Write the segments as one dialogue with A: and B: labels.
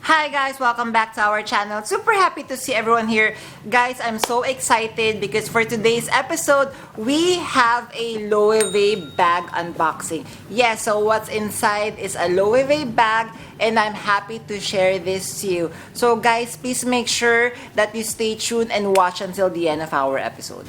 A: Hi guys, welcome back to our channel. Super happy to see everyone here. Guys, I'm so excited because for today's episode, we have a LOEWE bag unboxing. Yes, so what's inside is a LOEWE bag and I'm happy to share this to you. So guys, please make sure that you stay tuned and watch until the end of our episode.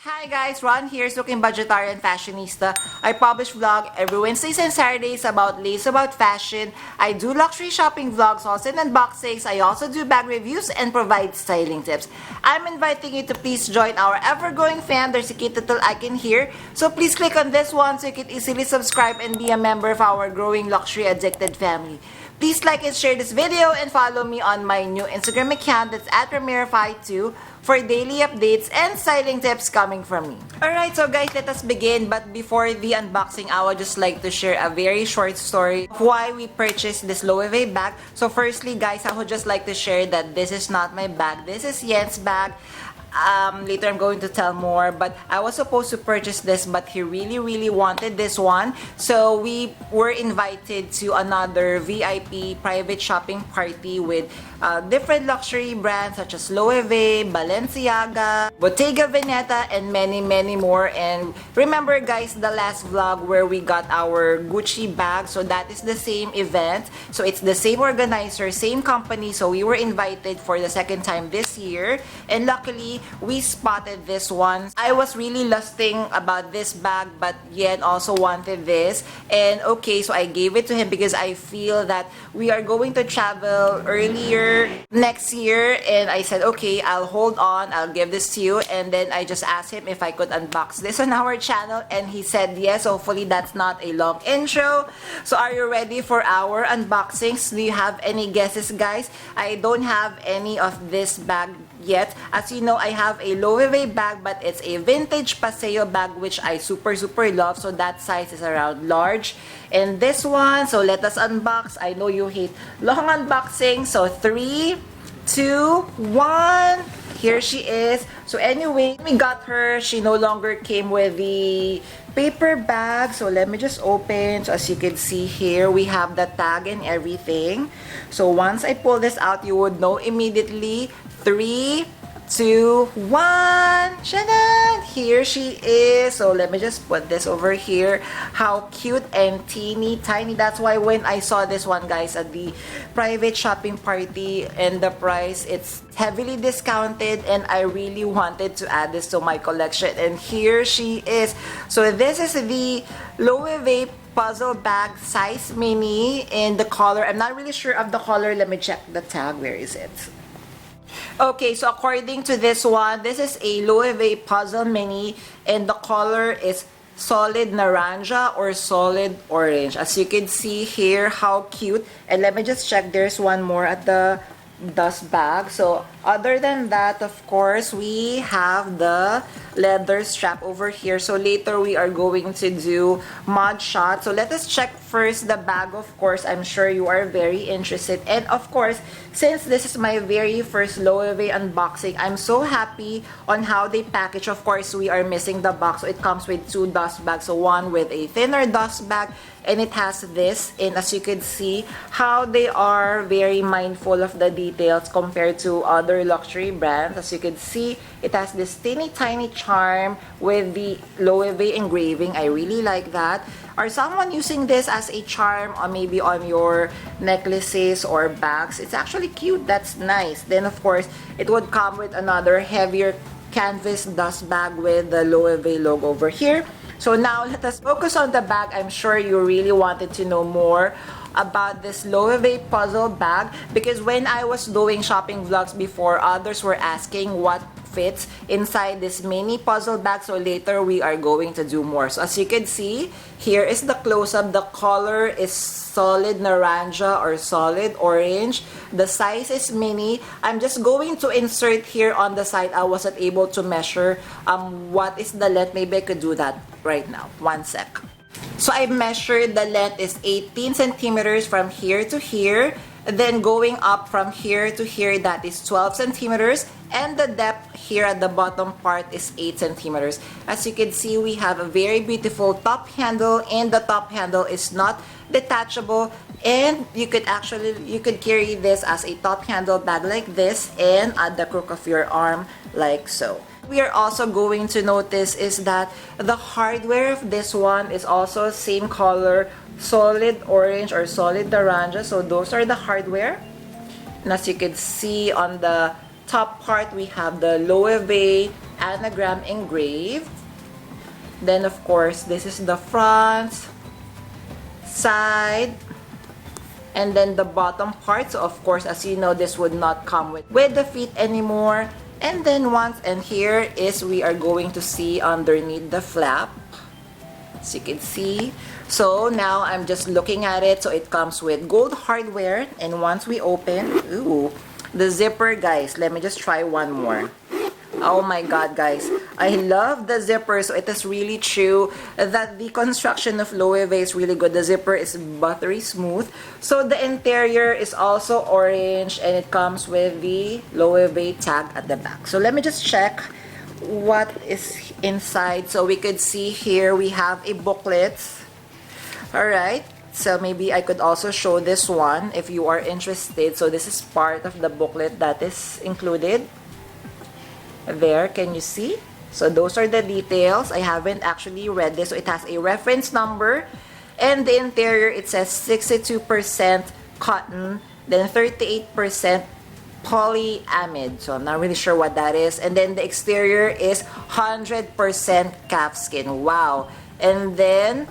A: Hi guys, Ron here, looking budgetarian fashionista. I publish vlog every Wednesdays and Saturdays about lace, about fashion. I do luxury shopping vlogs, also and unboxings. I also do bag reviews and provide styling tips. I'm inviting you to please join our ever-growing fan. There's a cute little icon here. So please click on this one so you can easily subscribe and be a member of our growing luxury addicted family. Please like and share this video and follow me on my new Instagram account that's at Ramirafy2 for daily updates and styling tips coming from me. Alright, so guys, let us begin. But before the unboxing, I would just like to share a very short story of why we purchased this LOEWE bag. So firstly, guys, I would just like to share that this is not my bag. This is Yen's bag. Later I'm going to tell more, but I was supposed to purchase this, but he really wanted this one. So we were invited to another VIP private shopping party with different luxury brands such as LOEWE, Balenciaga, Bottega Veneta, and many more. And remember guys, the last vlog where we got our Gucci bag, so that is the same event. So it's the same organizer, same company, so we were invited for the second time this year, and luckily we spotted this one. I was really lusting about this bag, but Yen also wanted this, and okay, so I gave it to him because I feel that we are going to travel earlier next year, and I said okay, I'll hold on, I'll give this to you. And then I just asked him if I could unbox this on our channel, and he said yes. Hopefully that's not a long intro. So are you ready for our unboxings? Do you have any guesses, guys? I don't have any of this bag yet. As you know, I have a LOEWE bag, but it's a vintage paseo bag which I super love, so that size is around large. And this one, so let us unbox. I know you hate long unboxing, so 3, 2, 1, here she is. So anyway, we got her. She no longer came with the paper bag, so let me just open. So as you can see here, we have the tag and everything. So once I pull this out, you would know immediately. 3, 2, 1, Shannon! Here she is. So let me just put this over here. How cute and teeny tiny. That's why when I saw this one, guys, at the private shopping party, and the price, it's heavily discounted, and I really wanted to add this to my collection. And here she is. So this is the LOEWE puzzle bag size mini in the color. I'm not really sure of the color. Let me check the tag. Where is it? Okay, so according to this one, this is a LOEWE puzzle mini, and the color is solid naranja or solid orange. As you can see here, how cute. And let me just check, there's one more at the dust bag. So other than that, of course, we have the leather strap over here. So later we are going to do mod shot. So let us check first the bag. Of course, I'm sure you are very interested. And of course, since this is my very first LOEWE unboxing, I'm so happy on how they package. Of course, we are missing the box. So it comes with 2 dust bags. So one with a thinner dust bag, and it has this. And as you can see, how they are very mindful of the details compared to other luxury brands. As you can see, it has this teeny tiny charm with the LOEWE engraving. I really like that. Or someone using this as a charm, or maybe on your necklaces or bags, it's actually cute. That's nice. Then of course, it would come with another heavier canvas dust bag with the LOEWE logo over here. So now let us focus on the bag. I'm sure you really wanted to know more about this LOEWE puzzle bag, because when I was doing shopping vlogs before, others were asking what fits inside this mini puzzle bag. So later we are going to do more. So as you can see, here is the close-up. The color is solid naranja or solid orange. The size is mini. I'm just going to insert here on the side. I wasn't able to measure what is the length. Maybe I could do that right now. 1 sec. So I measured, the length is 18 centimeters from here to here. Then going up from here to here, that is 12 centimeters. And the depth here at the bottom part is 8 centimeters. As you can see, we have a very beautiful top handle, and the top handle is not detachable, and you could carry this as a top handle bag like this and at the crook of your arm like so. We are also going to notice is that the hardware of this one is also same color, solid orange or solid naranja. So those are the hardware. And as you can see on the top part, we have the LOEWE anagram engraved. Then of course, this is the front, side, and then the bottom part. So of course, as you know, this would not come with the feet anymore. And then here is we are going to see underneath the flap, as you can see. So now I'm just looking at it. So it comes with gold hardware, and once we open, ooh, the zipper, guys, let me just try one more. Oh my god, guys, I love the zipper. So it is really true that the construction of LOEWE is really good. The zipper is buttery smooth. So the interior is also orange, and it comes with the LOEWE tag at the back. So let me just check what is inside. So we could see here we have a booklet. Alright, so maybe I could also show this one if you are interested. So this is part of the booklet that is included. There, can you see? So those are the details. I haven't actually read this. So it has a reference number. And the interior, it says 62% cotton, then 38% polyamide. So I'm not really sure what that is. And then the exterior is 100% calfskin. Wow. And then,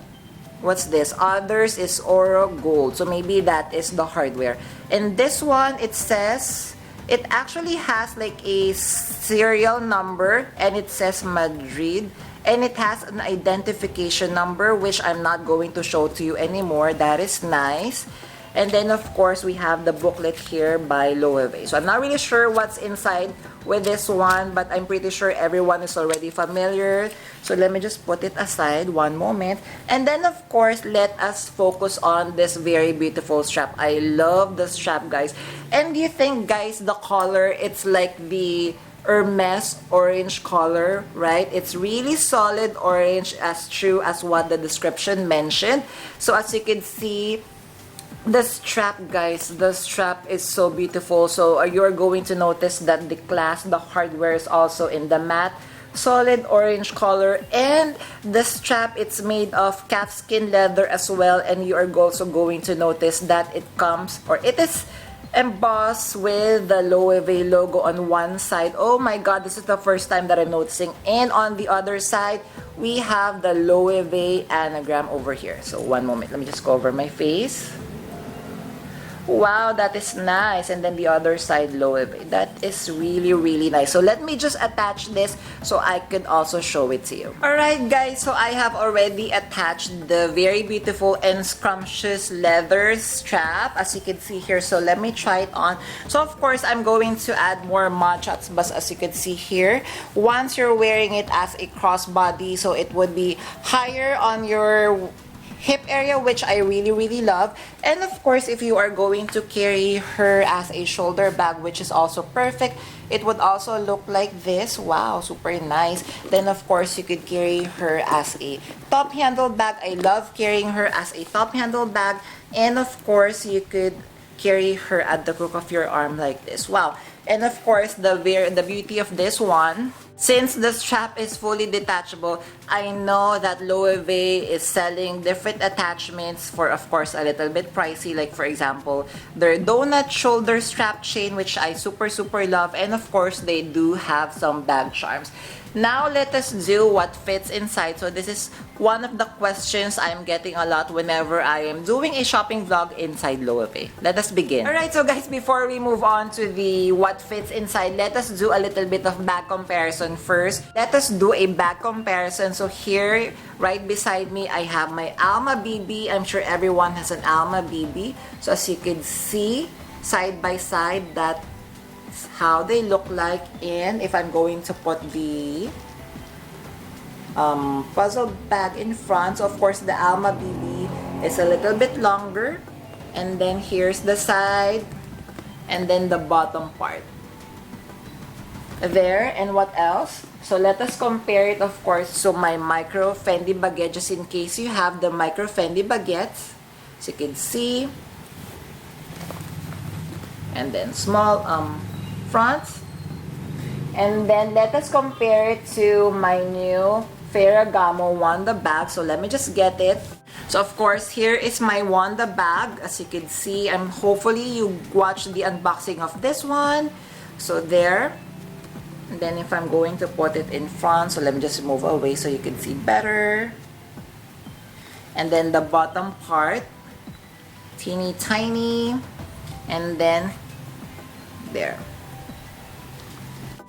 A: what's this? Others is oro gold. So maybe that is the hardware. And this one, it says, it actually has like a serial number, and it says Madrid, and it has an identification number, which I'm not going to show to you anymore. That is nice. And then of course we have the booklet here by LOEWE. So I'm not really sure what's inside with this one, but I'm pretty sure everyone is already familiar. So let me just put it aside one moment. And then of course, let us focus on this very beautiful strap. I love the strap, guys. And do you think, guys, the color, it's like the Hermes orange color, right? It's really solid orange, as true as what the description mentioned. So as you can see, the strap, guys, the strap is so beautiful. So you're going to notice that the clasp, the hardware is also in the matte solid orange color, and the strap, it's made of calfskin leather as well. And you are also going to notice that it comes, or it is embossed with the LOEWE logo on one side. Oh my god, this is the first time that I'm noticing. And on the other side, we have the LOEWE anagram over here. So one moment, let me just go over my face. Wow, that is nice. And then the other side, LOEWE. That is really, really nice. So let me just attach this so I could also show it to you. Alright guys, so I have already attached the very beautiful and scrumptious leather strap, as you can see here. So let me try it on. So of course, I'm going to add more modshots, but as you can see here, once you're wearing it as a crossbody, so it would be higher on your hip area, which I really, really love. And of course, if you are going to carry her as a shoulder bag, which is also perfect, it would also look like this. Wow, super nice. Then of course, you could carry her as a top handle bag. I love carrying her as a top handle bag. And of course, you could carry her at the crook of your arm like this. Wow. And of course, the beauty of this one, since the strap is fully detachable, I know that LOEWE is selling different attachments for, of course, a little bit pricey. Like for example, their donut shoulder strap chain, which I super, super love. And of course, they do have some bag charms. Now, let us do what fits inside. So this is one of the questions I'm getting a lot whenever I am doing a shopping vlog inside LOEWE. Let us begin. Alright, so guys, before we move on to the what fits inside, let us do a little bit of bag comparison first. Let us do a bag comparison. So here, right beside me, I have my Alma BB. I'm sure everyone has an Alma BB. So as you can see, side by side, that how they look like. And if I'm going to put the puzzle bag in front, so of course the Alma BB is a little bit longer, and then here's the side, and then the bottom part there. And what else? So let us compare it, of course, to my micro Fendi baguette, just in case you have the micro Fendi baguettes. as you can see. And then small front. And then let us compare it to my new Ferragamo Wanda bag. So let me just get it. So of course, here is my Wanda bag. As you can see, hopefully you watched the unboxing of this one. So there. And then if I'm going to put it in front, so let me just move away so you can see better. And then the bottom part, teeny tiny. And then there.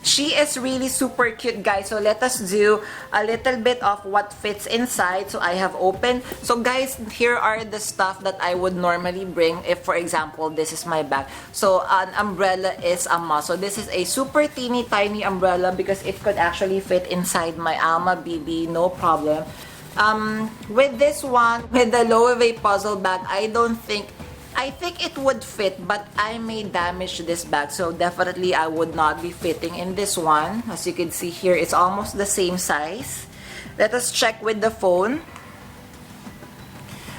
A: She is really super cute, guys. So let us do a little bit of what fits inside. So I have opened. So guys, here are the stuff that I would normally bring if, for example, this is my bag. So an umbrella is a must. So this is a super teeny tiny umbrella because it could actually fit inside my Alma BB, no problem. With this one, with the LOEWE puzzle bag, I think it would fit, but I may damage this bag. So definitely I would not be fitting in this one. As you can see here, it's almost the same size. Let us check with the phone.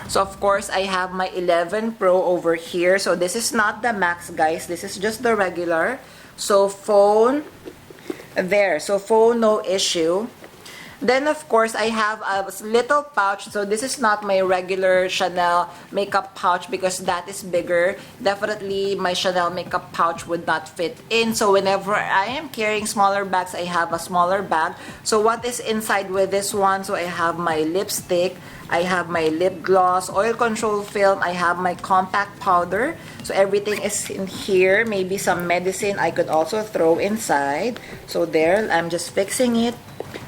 A: So of course, I have my 11 Pro over here. So this is not the Max, guys. This is just the regular. So phone, there. So phone, no issue. Then of course I have a little pouch. So this is not my regular Chanel makeup pouch because that is bigger. Definitely my Chanel makeup pouch would not fit in. So whenever I am carrying smaller bags, I have a smaller bag. So what is inside with this one? So I have my lipstick, I have my lip gloss, oil control film, I have my compact powder. So everything is in here. Maybe some medicine I could also throw inside. So there, I'm just fixing it.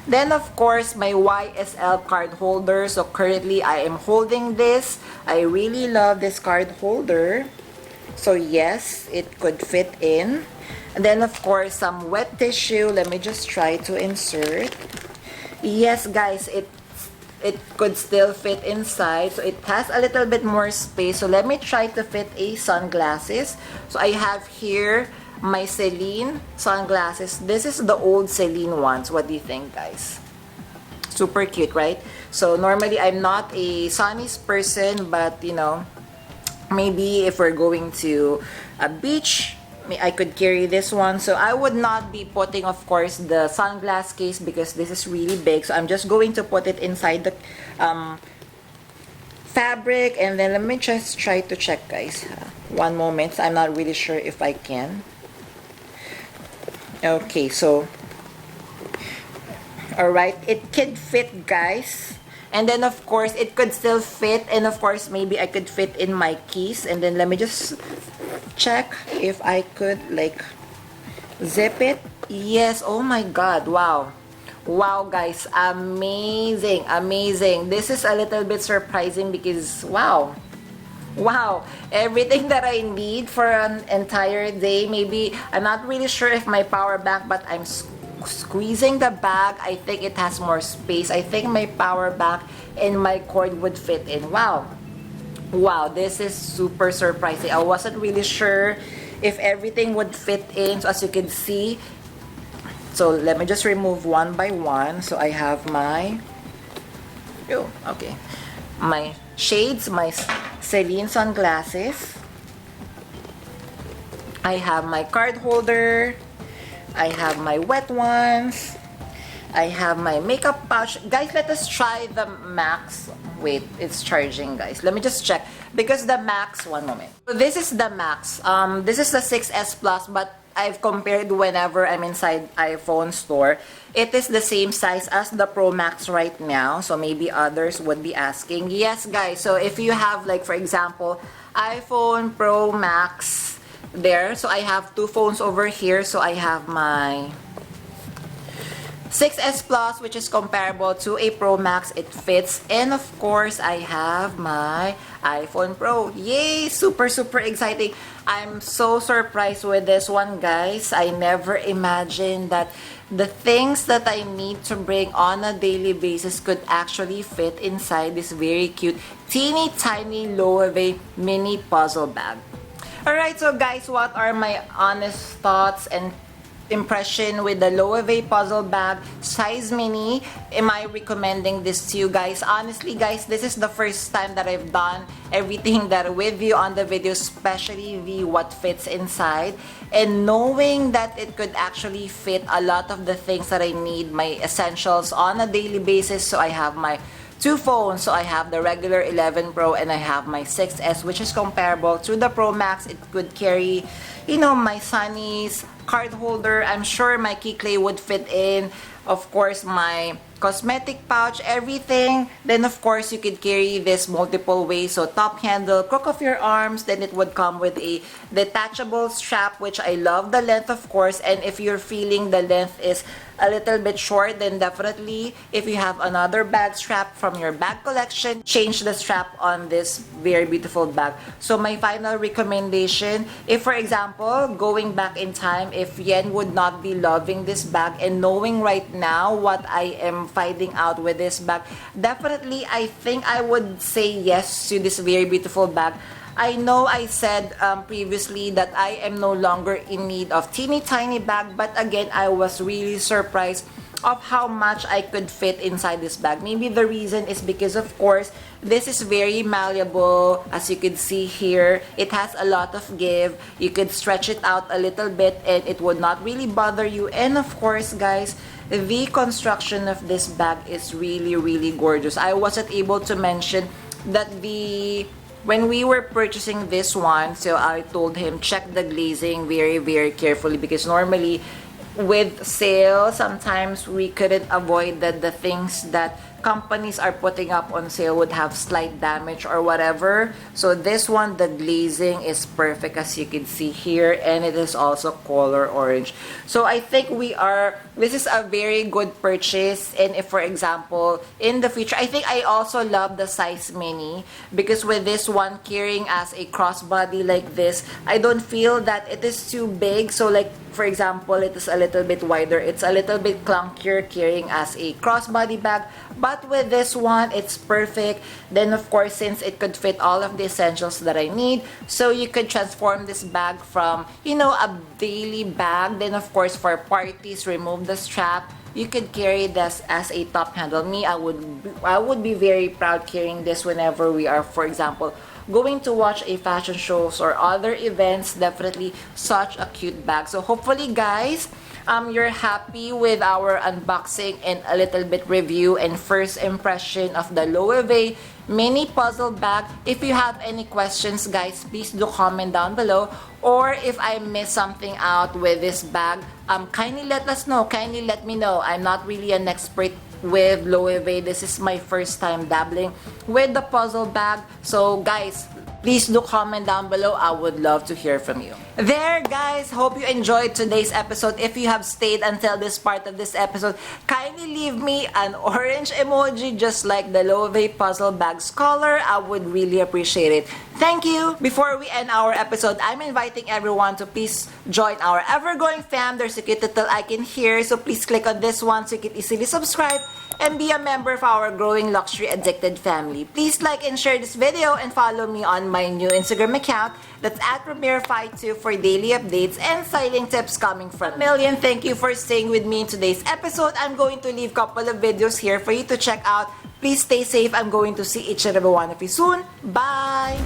A: Then of course my YSL card holder. So currently I am holding this. I really love this card holder. So yes, it could fit in. And then of course some wet tissue. Let me just try to insert. Yes guys, it could still fit inside. So it has a little bit more space. So let me try to fit a sunglasses. So I have here my Celine sunglasses. This is the old Celine ones. What do you think, guys? Super cute, right? So normally I'm not a sunnies person, but you know, maybe if we're going to a beach, I could carry this one. So I would not be putting, of course, the sunglass case because this is really big. So I'm just going to put it inside the fabric. And then let me just try to check, guys. One moment. I'm not really sure if I can. Okay, so alright, it could fit, guys. And then of course it could still fit, and of course maybe I could fit in my keys. And then let me just check if I could like zip it. Yes, oh my god, wow. Wow guys, amazing, amazing. This is a little bit surprising because wow, everything that I need for an entire day. Maybe I'm not really sure if my power bank, but I'm squeezing the bag. I think it has more space. I think my power bank and my cord would fit in. Wow, this is super surprising. I wasn't really sure if everything would fit in. So as you can see, so let me just remove one by one. So I have my my shades, my Celine sunglasses. I have my card holder. I have my wet ones. I have my makeup pouch. Guys, let us try the Max. Wait, it's charging, guys. Let me just check. Because the Max, one moment. So this is the Max. This is the 6S Plus, but I've compared whenever I'm inside iPhone store. It is the same size as the Pro Max right now. So maybe others would be asking. Yes, guys. So if you have, like, for example, iPhone Pro Max there. So I have two phones over here. So I have my 6S Plus, which is comparable to a Pro Max. It fits. And of course, I have my iPhone Pro. Yay! Super exciting. I'm so surprised with this one, guys. I never imagined that the things that I need to bring on a daily basis could actually fit inside this very cute, teeny tiny LOEWE mini puzzle bag. Alright, so guys, what are my honest thoughts and impression with the LOEWE puzzle bag, size mini. Am I recommending this to you guys? Honestly, guys, this is the first time that I've done everything that with you on the video, especially the what fits inside. And knowing that it could actually fit a lot of the things that I need, my essentials on a daily basis. So I have my two phones. So I have the regular 11 Pro and I have my 6S, which is comparable to the Pro Max. It could carry, you know, my Sunny's card holder. I'm sure my keyclay would fit in. Of course, my cosmetic pouch, everything. Then of course, you could carry this multiple ways. So top handle, crook of your arms. Then it would come with a detachable strap, which I love the length, of course. And if you're feeling the length is a little bit short, then definitely if you have another bag strap from your bag collection, change the strap on this very beautiful bag. So my final recommendation, if for example, going back in time, if Yen would not be loving this bag and knowing right now what I am finding out with this bag, definitely I think I would say yes to this very beautiful bag. I know I said previously that I am no longer in need of teeny tiny bag, but again, I was really surprised of how much I could fit inside this bag. Maybe the reason is because, of course, this is very malleable. As you can see here, it has a lot of give. You could stretch it out a little bit and it would not really bother you. And of course, guys, the construction of this bag is really, really gorgeous. I wasn't able to mention that when we were purchasing this one, so I told him check the glazing very, very carefully, because normally with sale, sometimes we couldn't avoid that the things that companies are putting up on sale would have slight damage or whatever. So this one, the glazing is perfect, as you can see here, and it is also color orange. So I think this is a very good purchase. And if for example in the future, I think I also love the size mini, because with this one carrying as a crossbody like this, I don't feel that it is too big. So like for example, it is a little bit wider, it's a little bit clunkier carrying as a crossbody bag, but with this one it's perfect. Then of course, since it could fit all of the essentials that I need, so you could transform this bag from, you know, a daily bag. Then of course, for parties, remove the strap, you could carry this as a top handle. Me, I would be very proud carrying this whenever we are, for example, going to watch a fashion shows or other events. Definitely such a cute bag. So hopefully guys, you're happy with our unboxing and a little bit review and first impression of the LOEWE mini puzzle bag. If you have any questions, guys, please do comment down below. Or if I missed something out with this bag, kindly let us know. Kindly let me know. I'm not really an expert with LOEWE. This is my first time dabbling with the puzzle bag. So guys, please do comment down below. I would love to hear from you. There, guys, hope you enjoyed today's episode. If you have stayed until this part of this episode, kindly leave me an orange emoji just like the LOEWE puzzle bag's color. I would really appreciate it. Thank you. Before we end our episode, I'm inviting everyone to please join our ever-growing fam. There's a cute little icon here, so please click on this one so you can easily subscribe and be a member of our growing luxury addicted family. Please like and share this video and follow me on my new Instagram account. That's at Ramir52 for daily updates and styling tips coming from a million. Thank you for staying with me in today's episode. I'm going to leave a couple of videos here for you to check out. Please stay safe. I'm going to see each and every one of you soon. Bye!